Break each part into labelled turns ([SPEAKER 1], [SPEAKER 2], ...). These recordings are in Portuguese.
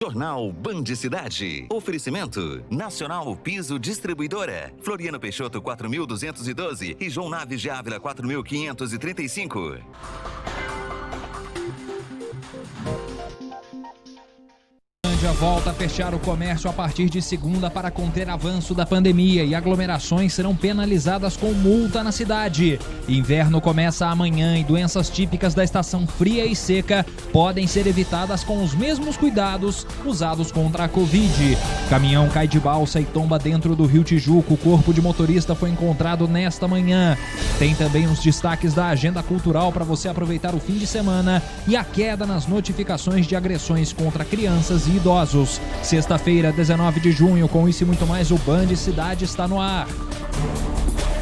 [SPEAKER 1] Jornal Band Cidade. Oferecimento Nacional Piso Distribuidora. Floriano Peixoto 4.212 e João Naves de Ávila 4.535.
[SPEAKER 2] Volta a fechar o comércio a partir de segunda para conter avanço da pandemia e aglomerações serão penalizadas com multa na cidade. Inverno começa amanhã e doenças típicas da estação fria e seca podem ser evitadas com os mesmos cuidados usados contra a Covid. Caminhão cai de balsa e tomba dentro do Rio Tijuco. O corpo de motorista foi encontrado nesta manhã. Tem também os destaques da agenda cultural para você aproveitar o fim de semana e a queda nas notificações de agressões contra crianças e idosos. Sexta-feira, 19 de junho, com isso e muito mais, o Band Cidade está no ar.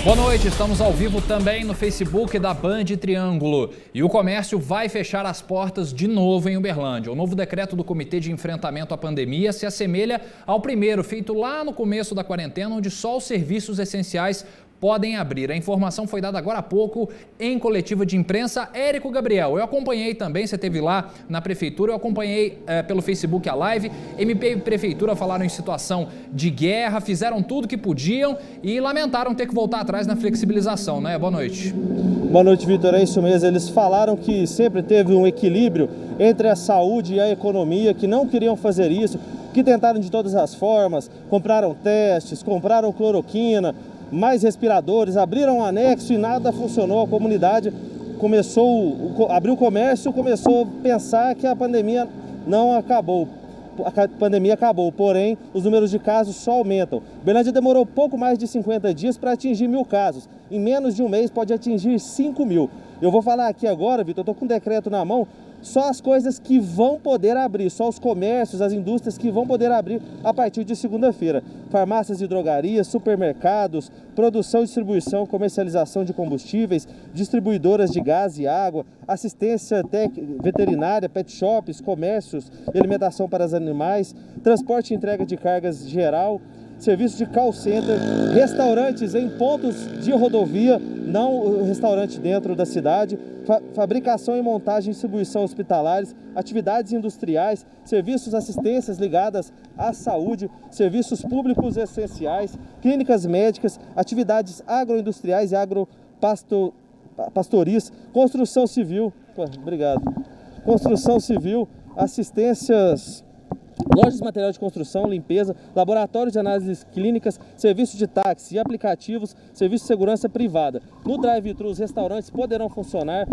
[SPEAKER 2] Boa noite, estamos ao vivo também no Facebook da Band Triângulo. E o comércio vai fechar as portas de novo em Uberlândia. O novo decreto do Comitê de Enfrentamento à Pandemia se assemelha ao primeiro, feito lá no começo da quarentena, onde só os serviços essenciais podem abrir. A informação foi dada agora há pouco em coletiva de imprensa. Érico Gabriel, eu acompanhei também, você esteve lá na prefeitura, eu acompanhei pelo Facebook a live. MP e prefeitura falaram em situação de guerra, fizeram tudo que podiam e lamentaram ter que voltar atrás na flexibilização, né? Boa noite.
[SPEAKER 3] Boa noite, Vitor. É isso mesmo. Eles falaram que sempre teve um equilíbrio entre a saúde e a economia, que não queriam fazer isso, que tentaram de todas as formas, compraram testes, compraram cloroquina, mais respiradores, abriram um anexo e nada funcionou. A comunidade abriu o comércio, começou a pensar que a pandemia não acabou. A pandemia acabou, porém, os números de casos só aumentam. Uberlândia demorou pouco mais de 50 dias para atingir 1.000 casos. Em menos de um mês pode atingir 5.000. Eu vou falar aqui agora, Vitor, eu estou com um decreto na mão, só as coisas que vão poder abrir, só os comércios, as indústrias que vão poder abrir a partir de segunda-feira. Farmácias e drogarias, supermercados, produção, distribuição, comercialização de combustíveis, distribuidoras de gás e água, assistência veterinária, pet shops, comércios, alimentação para os animais, transporte e entrega de cargas geral, serviço de call center, restaurantes em pontos de rodovia, não restaurante dentro da cidade, fabricação e montagem e distribuição hospitalares, atividades industriais, serviços assistências ligadas à saúde, serviços públicos essenciais, clínicas médicas, atividades agroindustriais e agropastoris, construção civil, construção civil, assistências, lojas de material de construção, limpeza, laboratórios de análises clínicas, serviços de táxi e aplicativos, serviço de segurança privada. No drive-thru, os restaurantes poderão funcionar,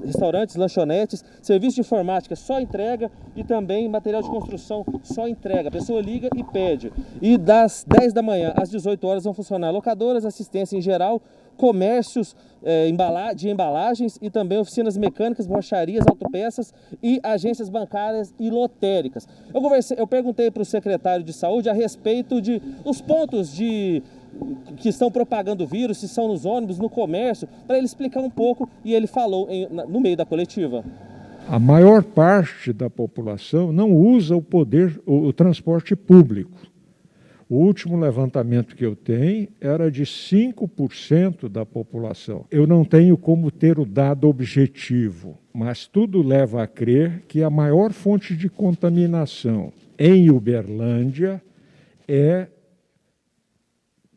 [SPEAKER 3] restaurantes, lanchonetes, serviço de informática só entrega e também material de construção só entrega. A pessoa liga e pede. E das 10 da manhã às 18 horas vão funcionar locadoras, assistência em geral, comércios de embalagens e também oficinas mecânicas, borracharias, autopeças e agências bancárias e lotéricas. Eu perguntei para o secretário de saúde a respeito de os pontos que estão propagando o vírus, se são nos ônibus, no comércio, para ele explicar um pouco, e ele falou no meio da coletiva.
[SPEAKER 4] A maior parte da população não usa o transporte público. O último levantamento que eu tenho era de 5% da população. Eu não tenho como ter o dado objetivo, mas tudo leva a crer que a maior fonte de contaminação em Uberlândia é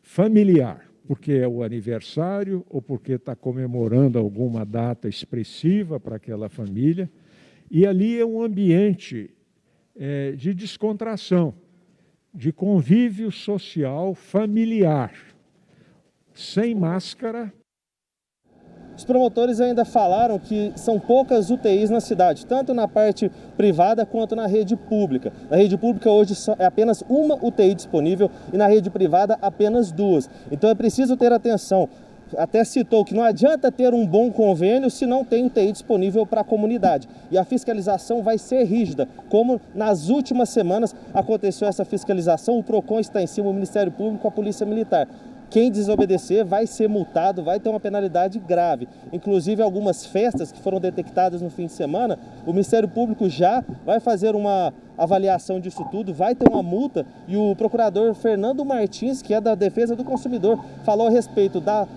[SPEAKER 4] familiar, porque é o aniversário ou porque está comemorando alguma data expressiva para aquela família. E ali é um ambiente de descontração, de convívio social familiar, sem máscara.
[SPEAKER 3] Os promotores ainda falaram que são poucas UTIs na cidade, tanto na parte privada quanto na rede pública. Na rede pública hoje é apenas uma UTI disponível e na rede privada apenas 2. Então é preciso ter atenção. Até citou que não adianta ter um bom convênio se não tem UTI disponível para a comunidade. E a fiscalização vai ser rígida, como nas últimas semanas aconteceu essa fiscalização. O PROCON está em cima, o Ministério Público, a Polícia Militar. Quem desobedecer vai ser multado, vai ter uma penalidade grave. Inclusive, algumas festas que foram detectadas no fim de semana, o Ministério Público já vai fazer uma avaliação disso tudo, vai ter uma multa. E o procurador Fernando Martins, que é da Defesa do Consumidor, falou a respeito da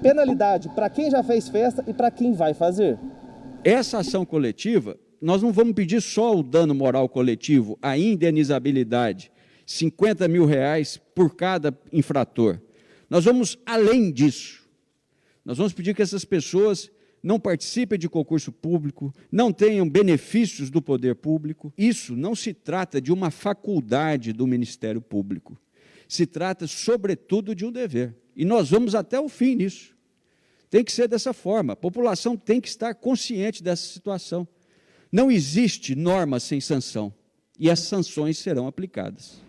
[SPEAKER 3] penalidade para quem já fez festa e para quem vai fazer.
[SPEAKER 5] Essa ação coletiva nós não vamos pedir só o dano moral coletivo, a indenizabilidade, R$50 mil por cada infrator. Nós vamos além disso. Nós vamos pedir que essas pessoas não participem de concurso público, não tenham benefícios do poder público. Isso não se trata de uma faculdade do Ministério Público. Se trata, sobretudo, de um dever. E nós vamos até o fim nisso. Tem que ser dessa forma. A população tem que estar consciente dessa situação. Não existe norma sem sanção. E as sanções serão aplicadas.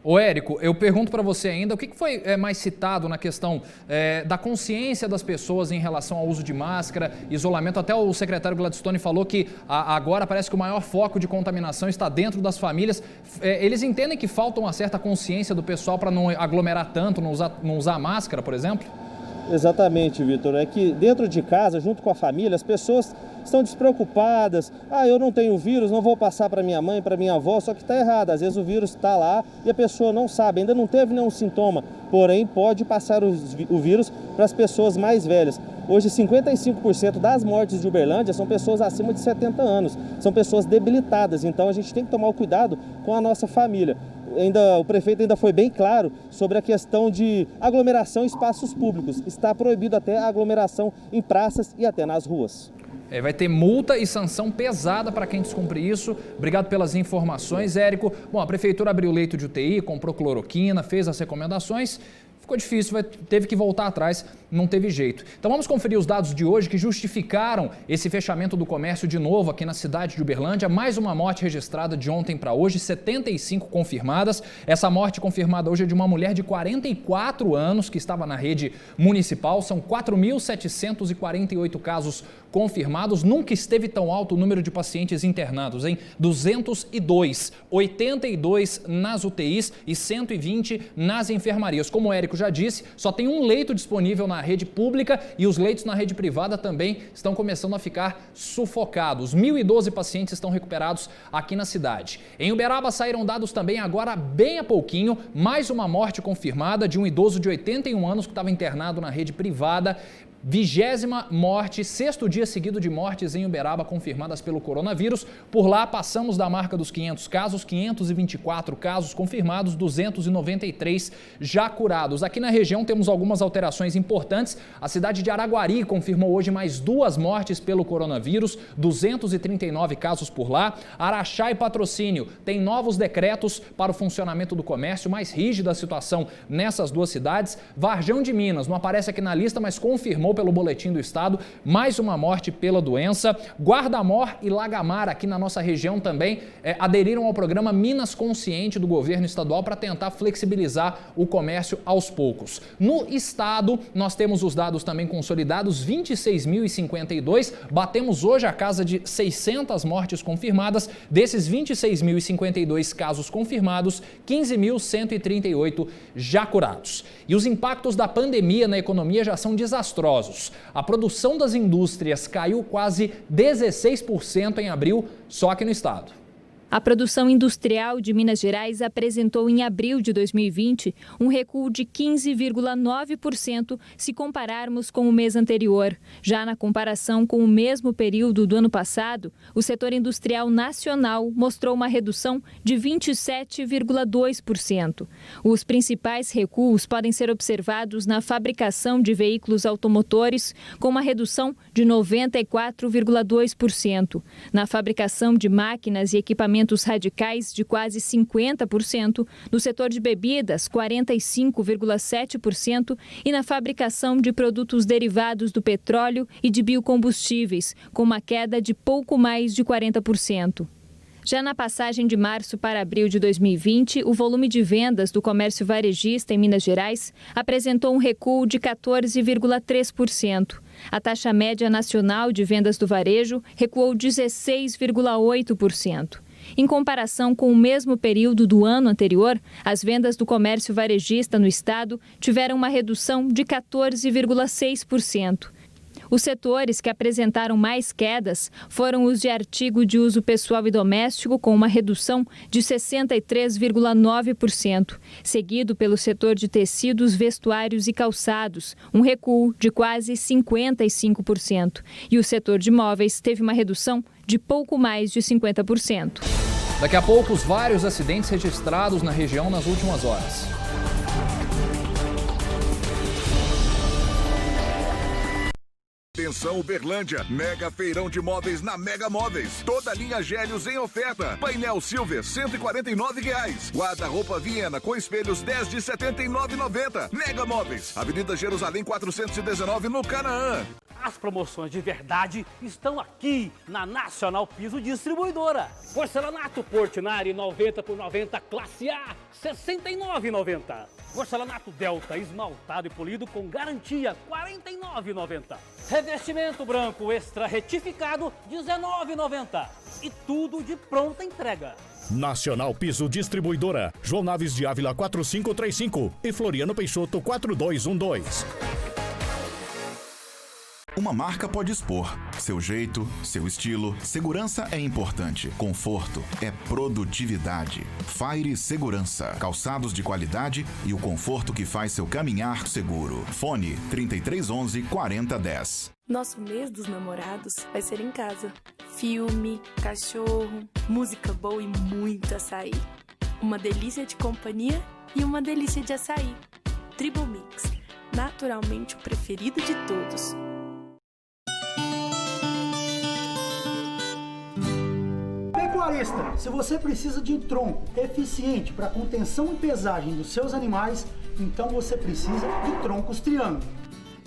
[SPEAKER 2] Ô Érico, eu pergunto para você ainda, o que foi mais citado na questão da consciência das pessoas em relação ao uso de máscara, isolamento? Até o secretário Gladstone falou que agora parece que o maior foco de contaminação está dentro das famílias. Eles entendem que falta uma certa consciência do pessoal para não aglomerar tanto, não usar máscara, por exemplo?
[SPEAKER 3] Exatamente, Vitor. É que dentro de casa, junto com a família, as pessoas estão despreocupadas. Eu não tenho vírus, não vou passar para minha mãe, para minha avó, só que está errado. Às vezes o vírus está lá e a pessoa não sabe, ainda não teve nenhum sintoma, porém pode passar o vírus para as pessoas mais velhas. Hoje, 55% das mortes de Uberlândia são pessoas acima de 70 anos, são pessoas debilitadas, então a gente tem que tomar o cuidado com a nossa família. O prefeito ainda foi bem claro sobre a questão de aglomeração em espaços públicos. Está proibido até a aglomeração em praças e até nas ruas.
[SPEAKER 2] Vai ter multa e sanção pesada para quem descumprir isso. Obrigado pelas informações, Érico. Bom, a prefeitura abriu leito de UTI, comprou cloroquina, fez as recomendações. Ficou difícil, teve que voltar atrás, não teve jeito. Então vamos conferir os dados de hoje que justificaram esse fechamento do comércio de novo aqui na cidade de Uberlândia. Mais uma morte registrada de ontem para hoje, 75 confirmadas. Essa morte confirmada hoje é de uma mulher de 44 anos que estava na rede municipal. São 4.748 casos confirmados. Nunca esteve tão alto o número de pacientes internados, hein? 202, 82 nas UTIs e 120 nas enfermarias. Como o Érico já disse, só tem um leito disponível na rede pública e os leitos na rede privada também estão começando a ficar sufocados. 1.012 pacientes estão recuperados aqui na cidade. Em Uberaba saíram dados também agora bem há pouquinho, mais uma morte confirmada de um idoso de 81 anos que estava internado na rede privada. 20ª morte, 6º dia seguido de mortes em Uberaba confirmadas pelo coronavírus. Por lá passamos da marca dos 500 casos, 524 casos confirmados, 293 já curados. Aqui na região temos algumas alterações importantes. A cidade de Araguari confirmou hoje mais 2 mortes pelo coronavírus, 239 casos por lá. Araxá e Patrocínio têm novos decretos para o funcionamento do comércio, mais rígida a situação nessas 2 cidades. Varjão de Minas não aparece aqui na lista, mas confirmou pelo boletim do estado mais uma morte pela doença. Guarda-Mor e Lagamar aqui na nossa região também aderiram ao programa Minas Consciente do governo estadual para tentar flexibilizar o comércio aos poucos. No estado, nós temos os dados também consolidados, 26.052, batemos hoje a casa de 600 mortes confirmadas. Desses 26.052 casos confirmados, 15.138 já curados. E os impactos da pandemia na economia já são desastrosos. A produção das indústrias caiu quase 16% em abril, só aqui no estado.
[SPEAKER 6] A produção industrial de Minas Gerais apresentou em abril de 2020 um recuo de 15,9% se compararmos com o mês anterior. Já na comparação com o mesmo período do ano passado, o setor industrial nacional mostrou uma redução de 27,2%. Os principais recuos podem ser observados na fabricação de veículos automotores, com uma redução de 94,2%, na fabricação de máquinas e equipamentos radicais de quase 50%, no setor de bebidas 45,7% e na fabricação de produtos derivados do petróleo e de biocombustíveis, com uma queda de pouco mais de 40%. Já na passagem de março para abril de 2020, o volume de vendas do comércio varejista em Minas Gerais apresentou um recuo de 14,3%. A taxa média nacional de vendas do varejo recuou 16,8%. Em comparação com o mesmo período do ano anterior, as vendas do comércio varejista no estado tiveram uma redução de 14,6%. Os setores que apresentaram mais quedas foram os de artigo de uso pessoal e doméstico, com uma redução de 63,9%, seguido pelo setor de tecidos, vestuários e calçados, um recuo de quase 55%. E o setor de móveis teve uma redução de pouco mais de 50%.
[SPEAKER 2] Daqui a pouco, os vários acidentes registrados na região nas últimas horas.
[SPEAKER 7] Atenção Uberlândia, mega feirão de móveis na Mega Móveis. Toda a linha Gélios em oferta. Painel Silver, R$ 149. Guarda-roupa Viena com espelhos 10 de R$ 79,90. Mega Móveis, Avenida Jerusalém 419 no Canaã.
[SPEAKER 8] As promoções de verdade estão aqui na Nacional Piso Distribuidora. Porcelanato Portinari 90 por 90 classe A, R$ 69,90. Porcelanato Delta esmaltado e polido com garantia, R$ 49,90. Revestimento branco extra retificado, R$ 19,90. E tudo de pronta entrega.
[SPEAKER 9] Nacional Piso Distribuidora, João Naves de Ávila 4535 e Floriano Peixoto 4212.
[SPEAKER 10] Uma marca pode expor seu jeito, seu estilo. Segurança é importante. Conforto é produtividade. Fire Segurança. Calçados de qualidade e o conforto que faz seu caminhar seguro. Fone 3311 4010.
[SPEAKER 11] Nosso mês dos namorados vai ser em casa. Filme, cachorro, música boa e muito açaí. Uma delícia de companhia e uma delícia de açaí. Triple Mix. Naturalmente o preferido de todos.
[SPEAKER 12] Pecuarista, se você precisa de um tronco eficiente para contenção e pesagem dos seus animais, então você precisa de troncos triângulo.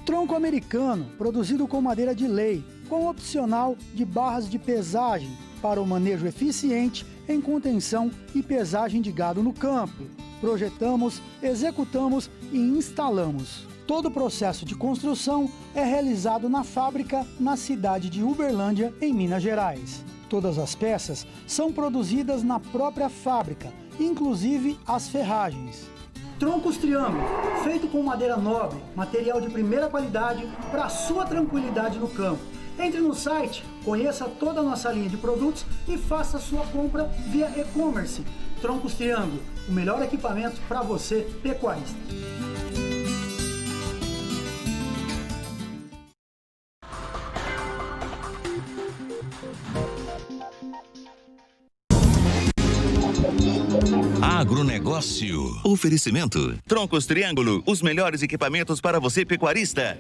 [SPEAKER 12] Tronco americano, produzido com madeira de lei, com opcional de barras de pesagem para o manejo eficiente em contenção e pesagem de gado no campo. Projetamos, executamos e instalamos. Todo o processo de construção é realizado na fábrica na cidade de Uberlândia, em Minas Gerais. Todas as peças são produzidas na própria fábrica, inclusive as ferragens. Troncos Triângulo, feito com madeira nobre, material de primeira qualidade para sua tranquilidade no campo. Entre no site, conheça toda a nossa linha de produtos e faça sua compra via e-commerce. Troncos Triângulo, o melhor equipamento para você, pecuarista.
[SPEAKER 1] Agronegócio. Oferecimento. Troncos Triângulo, os melhores equipamentos para você, pecuarista.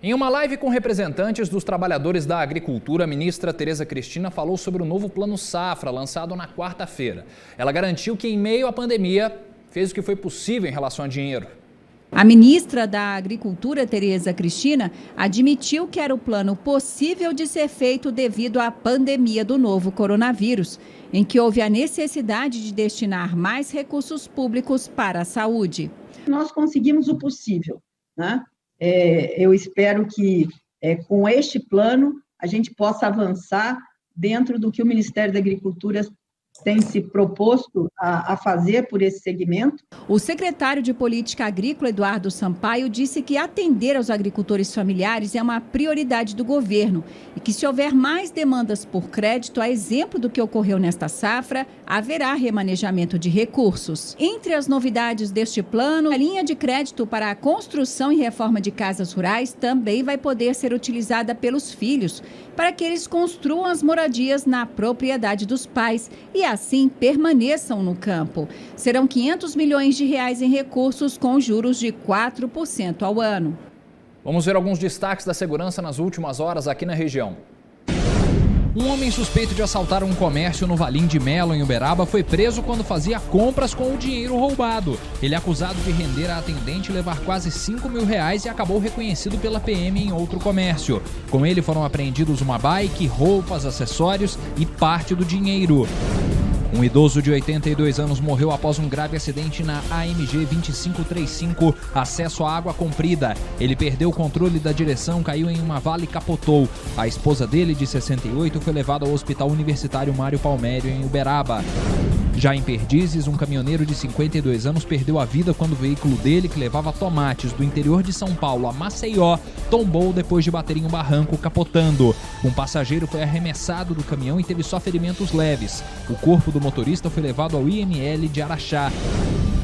[SPEAKER 2] Em uma live com representantes dos trabalhadores da agricultura, a ministra Tereza Cristina falou sobre o novo Plano Safra, lançado na quarta-feira. Ela garantiu que, em meio à pandemia, fez o que foi possível em relação a dinheiro.
[SPEAKER 13] A ministra da Agricultura, Tereza Cristina, admitiu que era o plano possível de ser feito devido à pandemia do novo coronavírus, em que houve a necessidade de destinar mais recursos públicos para a saúde.
[SPEAKER 14] Nós conseguimos o possível, né? Eu espero que com este plano a gente possa avançar dentro do que o Ministério da Agricultura tem se proposto a fazer por esse segmento.
[SPEAKER 13] O secretário de Política Agrícola, Eduardo Sampaio, disse que atender aos agricultores familiares é uma prioridade do governo e que, se houver mais demandas por crédito, a exemplo do que ocorreu nesta safra, haverá remanejamento de recursos. Entre as novidades deste plano, a linha de crédito para a construção e reforma de casas rurais também vai poder ser utilizada pelos filhos, para que eles construam as moradias na propriedade dos pais e assim permaneçam no campo. Serão 500 milhões de reais em recursos com juros de 4% ao ano.
[SPEAKER 2] Vamos ver alguns destaques da segurança nas últimas horas aqui na região. Um homem suspeito de assaltar um comércio no Valim de Melo, em Uberaba, foi preso quando fazia compras com o dinheiro roubado. Ele é acusado de render a atendente e levar quase R$5 mil e acabou reconhecido pela PM em outro comércio. Com ele foram apreendidos uma bike, roupas, acessórios e parte do dinheiro. Um idoso de 82 anos morreu após um grave acidente na AMG 2535, acesso à Água Comprida. Ele perdeu o controle da direção, caiu em uma vala e capotou. A esposa dele, de 68, foi levada ao Hospital Universitário Mário Palmério, em Uberaba. Já em Perdizes, um caminhoneiro de 52 anos perdeu a vida quando o veículo dele, que levava tomates do interior de São Paulo a Maceió, tombou depois de bater em um barranco, capotando. Um passageiro foi arremessado do caminhão e teve só ferimentos leves. O corpo do motorista foi levado ao IML de Araxá.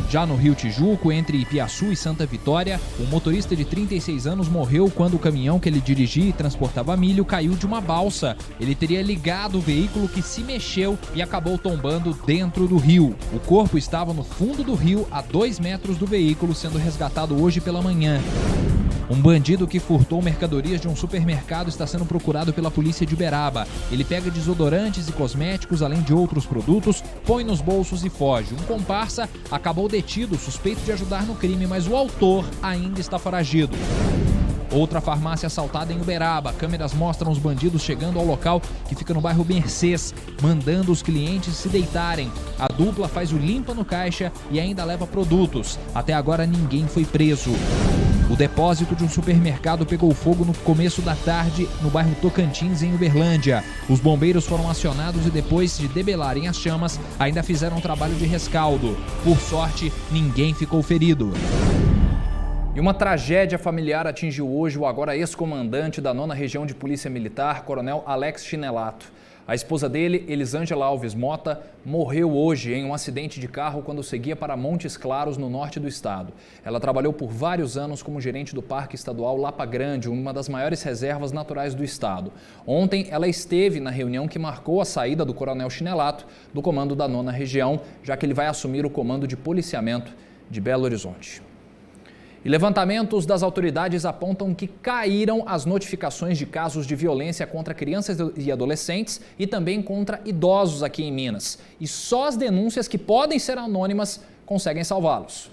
[SPEAKER 2] Já no Rio Tijuco, entre Ipiaçu e Santa Vitória, um motorista de 36 anos morreu quando o caminhão que ele dirigia e transportava milho caiu de uma balsa. Ele teria ligado o veículo que se mexeu e acabou tombando dentro do rio. O corpo estava no fundo do rio, a 2 metros do veículo, sendo resgatado hoje pela manhã. Um bandido que furtou mercadorias de um supermercado está sendo procurado pela polícia de Uberaba. Ele pega desodorantes e cosméticos, além de outros produtos, põe nos bolsos e foge. Um comparsa acabou detido, suspeito de ajudar no crime, mas o autor ainda está foragido. Outra farmácia assaltada em Uberaba. Câmeras mostram os bandidos chegando ao local, que fica no bairro Mercês, mandando os clientes se deitarem. A dupla faz o limpa no caixa e ainda leva produtos. Até agora ninguém foi preso. O depósito de um supermercado pegou fogo no começo da tarde no bairro Tocantins, em Uberlândia. Os bombeiros foram acionados e depois de debelarem as chamas, ainda fizeram um trabalho de rescaldo. Por sorte, ninguém ficou ferido. E uma tragédia familiar atingiu hoje o agora ex-comandante da 9ª Região de Polícia Militar, Coronel Alex Chinelato. A esposa dele, Elisângela Alves Mota, morreu hoje em um acidente de carro quando seguia para Montes Claros, no norte do estado. Ela trabalhou por vários anos como gerente do Parque Estadual Lapa Grande, uma das maiores reservas naturais do estado. Ontem, ela esteve na reunião que marcou a saída do Coronel Chinelato do comando da 9ª Região, já que ele vai assumir o comando de policiamento de Belo Horizonte. E levantamentos das autoridades apontam que caíram as notificações de casos de violência contra crianças e adolescentes e também contra idosos aqui em Minas. E só as denúncias que podem ser anônimas conseguem salvá-los.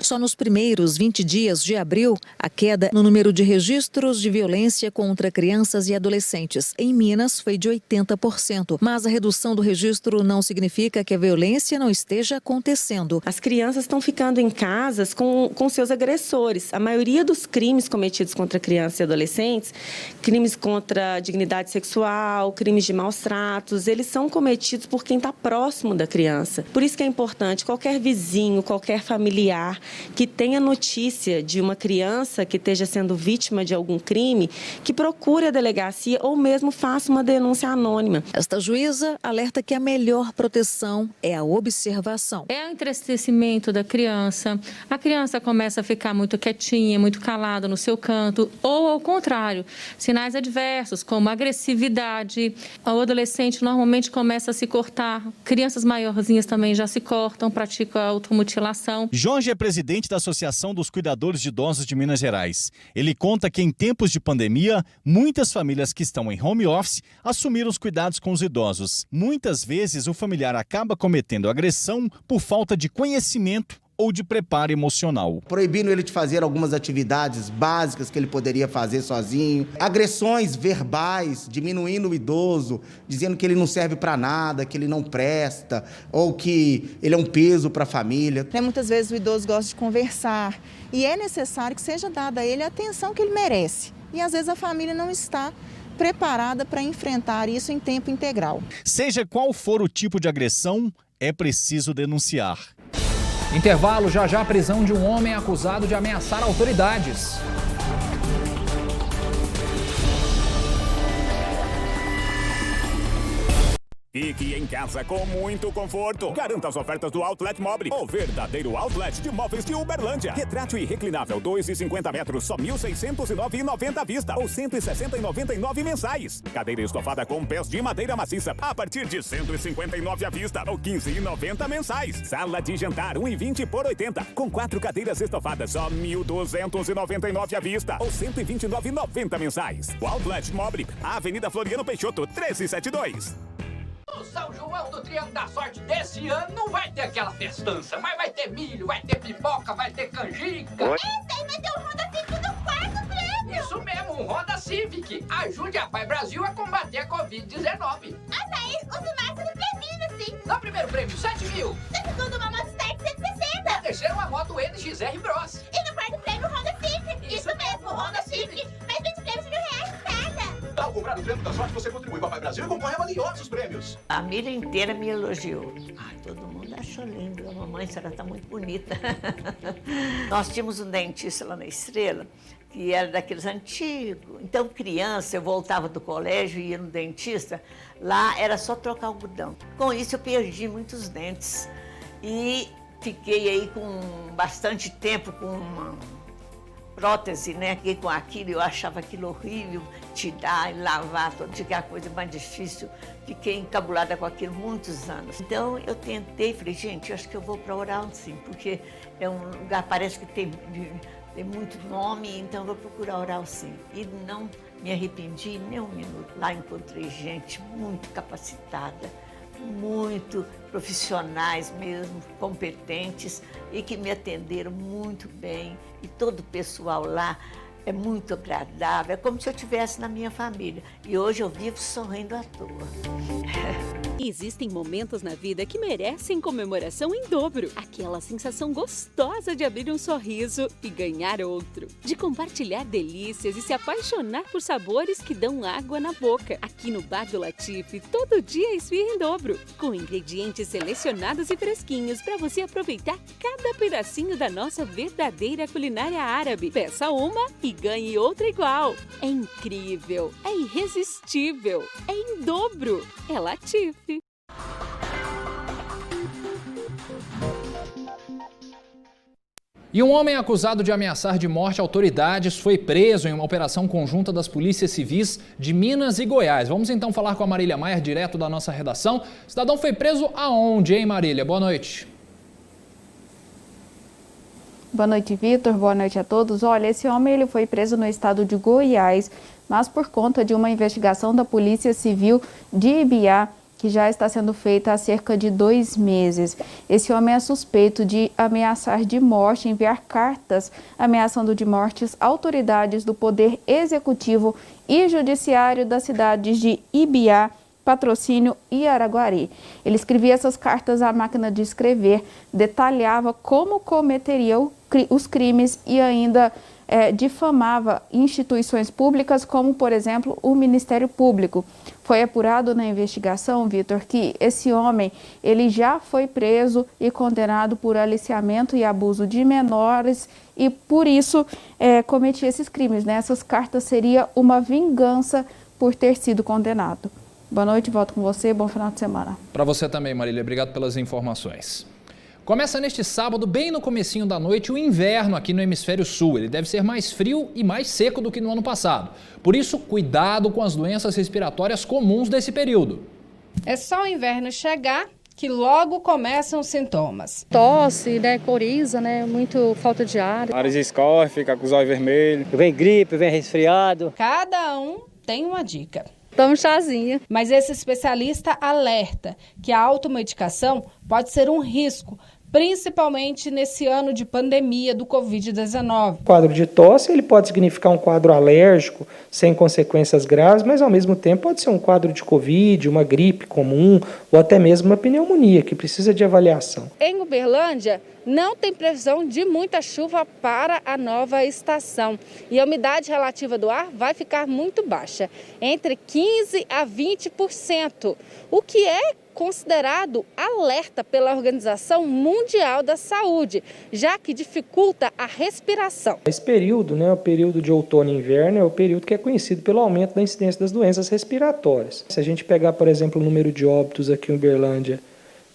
[SPEAKER 15] Só nos primeiros 20 dias de abril, a queda no número de registros de violência contra crianças e adolescentes em Minas foi de 80%. Mas a redução do registro não significa que a violência não esteja acontecendo.
[SPEAKER 16] As crianças estão ficando em casas com seus agressores. A maioria dos crimes cometidos contra crianças e adolescentes, crimes contra a dignidade sexual, crimes de maus tratos, eles são cometidos por quem está próximo da criança. Por isso que é importante qualquer vizinho, qualquer familiar que tenha notícia de uma criança que esteja sendo vítima de algum crime, que procure a delegacia ou mesmo faça uma denúncia anônima.
[SPEAKER 15] Esta juíza alerta que a melhor proteção é a observação.
[SPEAKER 17] É o entristecimento da criança. A criança começa a ficar muito quietinha, muito calada no seu canto, ou ao contrário, sinais adversos como agressividade. O adolescente normalmente começa a se cortar. Crianças maiorzinhas também já se cortam, praticam a automutilação.
[SPEAKER 18] Jorge é presidente da Associação dos Cuidadores de Idosos de Minas Gerais. Ele conta que em tempos de pandemia, muitas famílias que estão em home office assumiram os cuidados com os idosos. Muitas vezes o familiar acaba cometendo agressão por falta de conhecimento ou de preparo emocional.
[SPEAKER 19] Proibindo ele de fazer algumas atividades básicas que ele poderia fazer sozinho. Agressões verbais, diminuindo o idoso, dizendo que ele não serve para nada, que ele não presta, ou que ele é um peso para a família.
[SPEAKER 20] Muitas vezes o idoso gosta de conversar e é necessário que seja dada a ele a atenção que ele merece. E às vezes a família não está preparada para enfrentar isso em tempo integral.
[SPEAKER 18] Seja qual for o tipo de agressão, é preciso denunciar.
[SPEAKER 2] Intervalo, já a prisão de um homem acusado de ameaçar autoridades.
[SPEAKER 21] Fique em casa com muito conforto. Garanta as ofertas do Outlet Mobile, o verdadeiro outlet de móveis de Uberlândia. Retrátil e reclinável 2,50 metros, só R$ 1.609,90 à vista ou R$ 160,99 mensais. Cadeira estofada com pés de madeira maciça a partir de R$ 159 à vista ou R$ 15,90 mensais. Sala de jantar 1,20 por 80 com 4 cadeiras estofadas, só R$ 1.299 à vista ou R$ 129,90 mensais. O Outlet Mobile, Avenida Floriano Peixoto, 1372.
[SPEAKER 22] O São João do Triângulo da Sorte desse ano não vai ter aquela festança, mas vai ter milho, vai ter pipoca, vai ter canjica.
[SPEAKER 23] Esse aí vai ter um Honda Civic do 4º prêmio.
[SPEAKER 22] Isso mesmo, um Honda Civic. Ajude a Pai Brasil a combater a Covid-19.
[SPEAKER 23] Açaí, o Zumarco do prêmio, sim.
[SPEAKER 22] No primeiro prêmio, 7 mil.
[SPEAKER 23] No segundo, uma moto Start 160.
[SPEAKER 22] No terceiro, uma moto NXR Bros.
[SPEAKER 23] E no quarto prêmio, Honda Civic.
[SPEAKER 22] Isso mesmo, Honda Civic.
[SPEAKER 23] Mais 20 prêmios de R$1.000 cada.
[SPEAKER 21] Ao comprar no Triângulo da Sorte, você contribui com a Pai Brasil e concorre a valiosos prêmios.
[SPEAKER 24] A família inteira me elogiou. Todo mundo achou lindo. A mamãe, a senhora está muito bonita. Nós tínhamos um dentista lá na Estrela, que era daqueles antigos. Então, criança, eu voltava do colégio e ia no dentista. Lá era só trocar algodão. Com isso, eu perdi muitos dentes. E fiquei aí com bastante tempo com uma prótese, né? Fiquei com aquilo, eu achava aquilo horrível, tirar e lavar todo dia, que é a coisa mais difícil. Fiquei encabulada com aquilo muitos anos. Então eu tentei, falei, gente, eu acho que eu vou para Oral sim, porque é um lugar, parece que tem muito nome, então eu vou procurar Oral sim. E não me arrependi nem um minuto. Lá encontrei gente muito capacitada, muito profissionais mesmo, competentes e que me atenderam muito bem. E todo o pessoal lá é muito agradável, é como se eu estivesse na minha família. E hoje eu vivo sorrindo à toa.
[SPEAKER 3] Existem momentos na vida que merecem comemoração em dobro. Aquela sensação gostosa de abrir um sorriso e ganhar outro. De compartilhar delícias e se apaixonar por sabores que dão água na boca. Aqui no Bar do Latife, todo dia é esfirra em dobro. Com ingredientes selecionados e fresquinhos para você aproveitar cada pedacinho da nossa verdadeira culinária árabe. Peça uma e ganhe outra igual. É incrível, é irresistível, é em dobro. É Latife.
[SPEAKER 2] E um homem acusado de ameaçar de morte autoridades foi preso em uma operação conjunta das polícias civis de Minas e Goiás. Vamos então falar com a Marília Maier, direto da nossa redação. O cidadão foi preso aonde, hein, Marília? Boa noite.
[SPEAKER 4] Boa noite, Vitor. Boa noite a todos. Olha, esse homem ele foi preso no estado de Goiás, mas por conta de uma investigação da Polícia Civil de Ibiá, que já está sendo feita há cerca de 2 meses. Esse homem é suspeito de ameaçar de morte, enviar cartas ameaçando de mortes autoridades do Poder Executivo e Judiciário das cidades de Ibiá, Patrocínio e Araguari. Ele escrevia essas cartas à máquina de escrever, detalhava como cometeria os crimes e ainda difamava instituições públicas, como, por exemplo, o Ministério Público. Foi apurado na investigação, Vitor, que esse homem ele já foi preso e condenado por aliciamento e abuso de menores e, por isso, cometia esses crimes, né? Essas cartas seriam uma vingança por ter sido condenado. Boa noite, volto com você, bom final de semana.
[SPEAKER 2] Para você também, Marília, obrigado pelas informações. Começa neste sábado, bem no comecinho da noite, o inverno aqui no Hemisfério Sul. Ele deve ser mais frio e mais seco do que no ano passado. Por isso, cuidado com as doenças respiratórias comuns desse período.
[SPEAKER 5] É só o inverno chegar que logo começam os sintomas.
[SPEAKER 6] Tosse, né, coriza, né, muito falta de ar.
[SPEAKER 25] Nariz escorre, fica com os olhos vermelhos. Vem gripe, vem resfriado.
[SPEAKER 5] Cada um tem uma dica.
[SPEAKER 6] Toma um chazinho.
[SPEAKER 5] Mas esse especialista alerta que a automedicação pode ser um risco, principalmente nesse ano de pandemia do Covid-19.
[SPEAKER 26] O quadro de tosse ele pode significar um quadro alérgico, sem consequências graves, mas ao mesmo tempo pode ser um quadro de Covid, uma gripe comum ou até mesmo uma pneumonia, que precisa de avaliação.
[SPEAKER 5] Em Uberlândia, não tem previsão de muita chuva para a nova estação. E a umidade relativa do ar vai ficar muito baixa, entre 15% a 20%, o que é considerado alerta pela Organização Mundial da Saúde, já que dificulta a respiração.
[SPEAKER 26] Esse período, o período de outono e inverno, é o período que é conhecido pelo aumento da incidência das doenças respiratórias. Se a gente pegar, por exemplo, o número de óbitos aqui em Uberlândia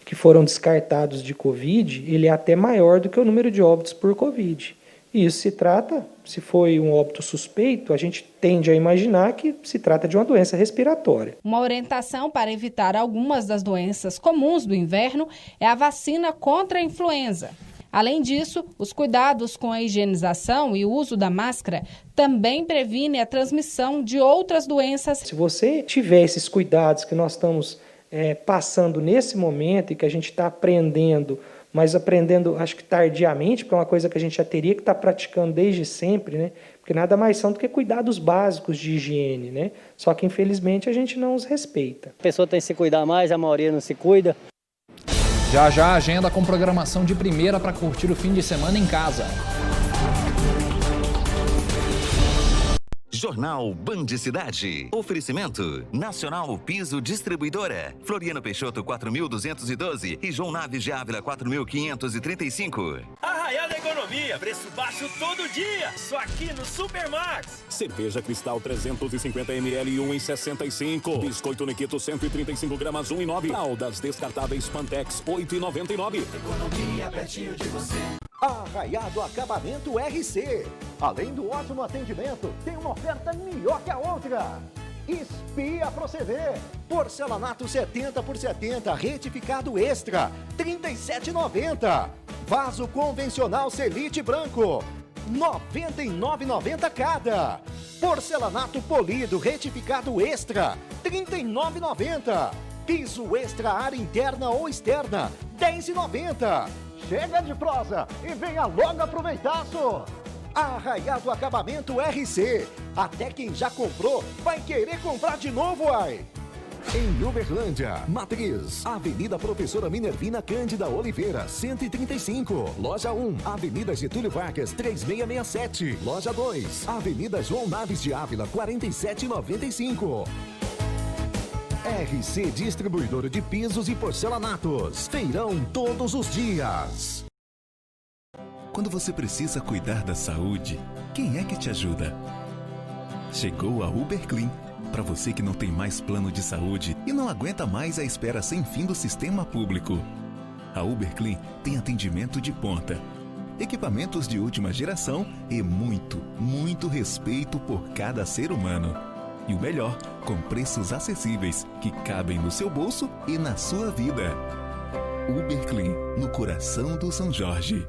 [SPEAKER 26] que foram descartados de Covid, ele é até maior do que o número de óbitos por Covid. E isso se trata, se foi um óbito suspeito, a gente tende a imaginar que se trata de uma doença respiratória.
[SPEAKER 5] Uma orientação para evitar algumas das doenças comuns do inverno é a vacina contra a influenza. Além disso, os cuidados com a higienização e o uso da máscara também previnem a transmissão de outras doenças.
[SPEAKER 26] Se você tiver esses cuidados que nós estamos passando nesse momento e que a gente está aprendendo, mas aprendendo, acho que tardiamente, porque é uma coisa que a gente já teria que estar praticando desde sempre, né? Porque nada mais são do que cuidados básicos de higiene, né? Só que, infelizmente, a gente não os respeita.
[SPEAKER 25] A pessoa tem que se cuidar mais, a maioria não se cuida.
[SPEAKER 2] Já já a agenda com programação de primeira para curtir o fim de semana em casa.
[SPEAKER 1] Jornal Band Cidade. Oferecimento Nacional Piso Distribuidora. Floriano Peixoto 4.212 e João Naves de Ávila 4.535.
[SPEAKER 27] Arraial da Economia.
[SPEAKER 7] economia, preço baixo todo dia, só aqui no Supermax.
[SPEAKER 21] Cerveja Cristal 350ml 1,65. Biscoito Nikito 135 gramas 1,9. Fraldas descartáveis Pantex 8,99.
[SPEAKER 8] Economia pertinho de você. Arraiado Acabamento RC. Além do ótimo atendimento, tem uma oferta melhor que a outra. Espia Proceder. Porcelanato 70x70 retificado extra, R$ 37,90. Vaso convencional Celite branco, R$ 99,90 cada. Porcelanato polido retificado extra, R$ 39,90. Piso extra área interna ou externa, R$ 10,90. Chega de prosa e venha logo aproveitaço. Arraiado Acabamento RC. Até quem já comprou vai querer comprar de novo, ai. Em Uberlândia, Matriz, Avenida Professora Minervina Cândida Oliveira, 135. Loja 1, Avenida Getúlio Vargas, 3667. Loja 2, Avenida João Naves de Ávila, 4795. RC Distribuidora de Pisos e Porcelanatos. Feirão todos os dias.
[SPEAKER 9] Quando você precisa cuidar da saúde, quem é que te ajuda? Chegou a Uberclean. Para você que não tem mais plano de saúde e não aguenta mais a espera sem fim do sistema público. A Uberclean tem atendimento de ponta, equipamentos de última geração e muito respeito por cada ser humano. E o melhor, com preços acessíveis que cabem no seu bolso e na sua vida. Uberclean, no coração do São Jorge.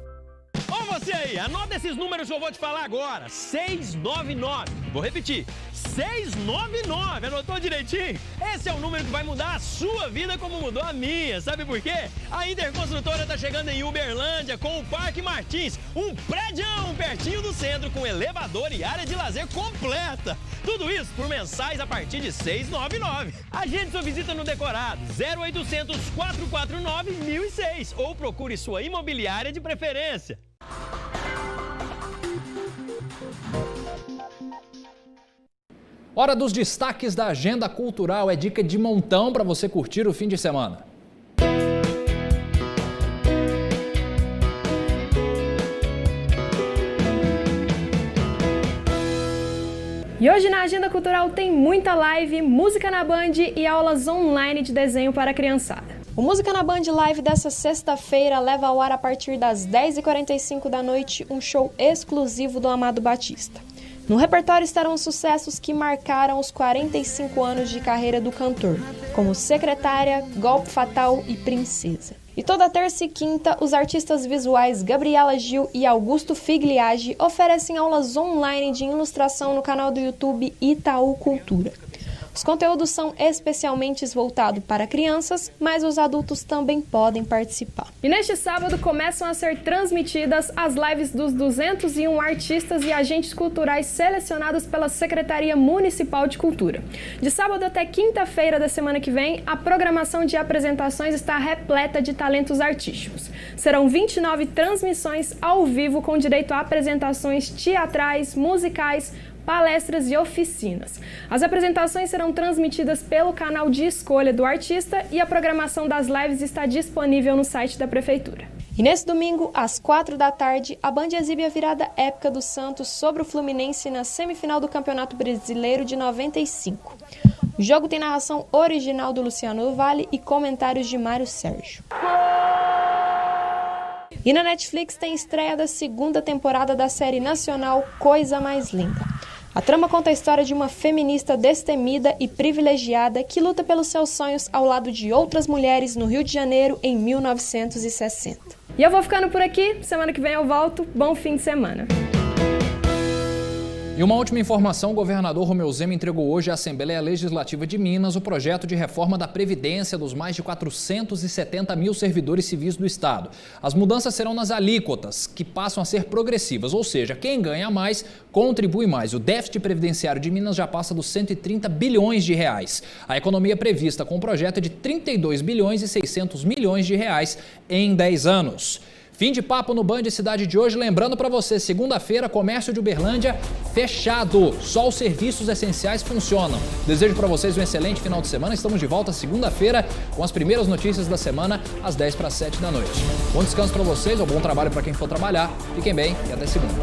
[SPEAKER 10] Ô você aí, anota esses números que eu vou te falar agora. 699. Vou repetir. 699. Anotou direitinho? Esse é o número que vai mudar a sua vida como mudou a minha. Sabe por quê? A Interconstrutora está chegando em Uberlândia com o Parque Martins. Um prédião pertinho do centro com elevador e área de lazer completa. Tudo isso por mensais a partir de 699. Agende sua visita no decorado 0800 449 1006 ou procure sua imobiliária de preferência.
[SPEAKER 2] Hora dos destaques da agenda cultural. É dica de montão para você curtir o fim de semana.
[SPEAKER 11] E hoje na Agenda Cultural tem muita live, música na Band e aulas online de desenho para a criançada. O Música na Band Live dessa sexta-feira leva ao ar a partir das 10h45 da noite um show exclusivo do Amado Batista. No repertório estarão sucessos que marcaram os 45 anos de carreira do cantor, como Secretária, Golpe Fatal e Princesa. E toda terça e quinta, os artistas visuais Gabriela Gil e Augusto Figliagi oferecem aulas online de ilustração no canal do YouTube Itaú Cultura. Os conteúdos são especialmente voltados para crianças, mas os adultos também podem participar. E neste sábado começam a ser transmitidas as lives dos 201 artistas e agentes culturais selecionados pela Secretaria Municipal de Cultura. De sábado até quinta-feira da semana que vem, a programação de apresentações está repleta de talentos artísticos. Serão 29 transmissões ao vivo com direito a apresentações teatrais, musicais, palestras e oficinas. As apresentações serão transmitidas pelo canal de escolha do artista e a programação das lives está disponível no site da Prefeitura. E nesse domingo, às 4 da tarde, a Band exibe a virada épica do Santos sobre o Fluminense na semifinal do Campeonato Brasileiro de 95. O jogo tem narração original do Luciano Vale e comentários de Mário Sérgio. E na Netflix tem estreia da segunda temporada da série nacional Coisa Mais Linda. A trama conta a história de uma feminista destemida e privilegiada que luta pelos seus sonhos ao lado de outras mulheres no Rio de Janeiro em 1960. E eu vou ficando por aqui, semana que vem eu volto. Bom fim de semana!
[SPEAKER 2] E uma última informação, o governador Romeu Zema entregou hoje à Assembleia Legislativa de Minas o projeto de reforma da Previdência dos mais de 470 mil servidores civis do Estado. As mudanças serão nas alíquotas, que passam a ser progressivas, ou seja, quem ganha mais contribui mais. O déficit previdenciário de Minas já passa dos 130 bilhões de reais. A economia prevista com o projeto é de 32 bilhões e 600 milhões de reais em 10 anos. Fim de papo no Band Cidade de hoje. Lembrando para você, segunda-feira, comércio de Uberlândia fechado. Só os serviços essenciais funcionam. Desejo para vocês um excelente final de semana. Estamos de volta segunda-feira com as primeiras notícias da semana às 10:07 da noite. Bom descanso para vocês, ou bom trabalho para quem for trabalhar. Fiquem bem e até segunda.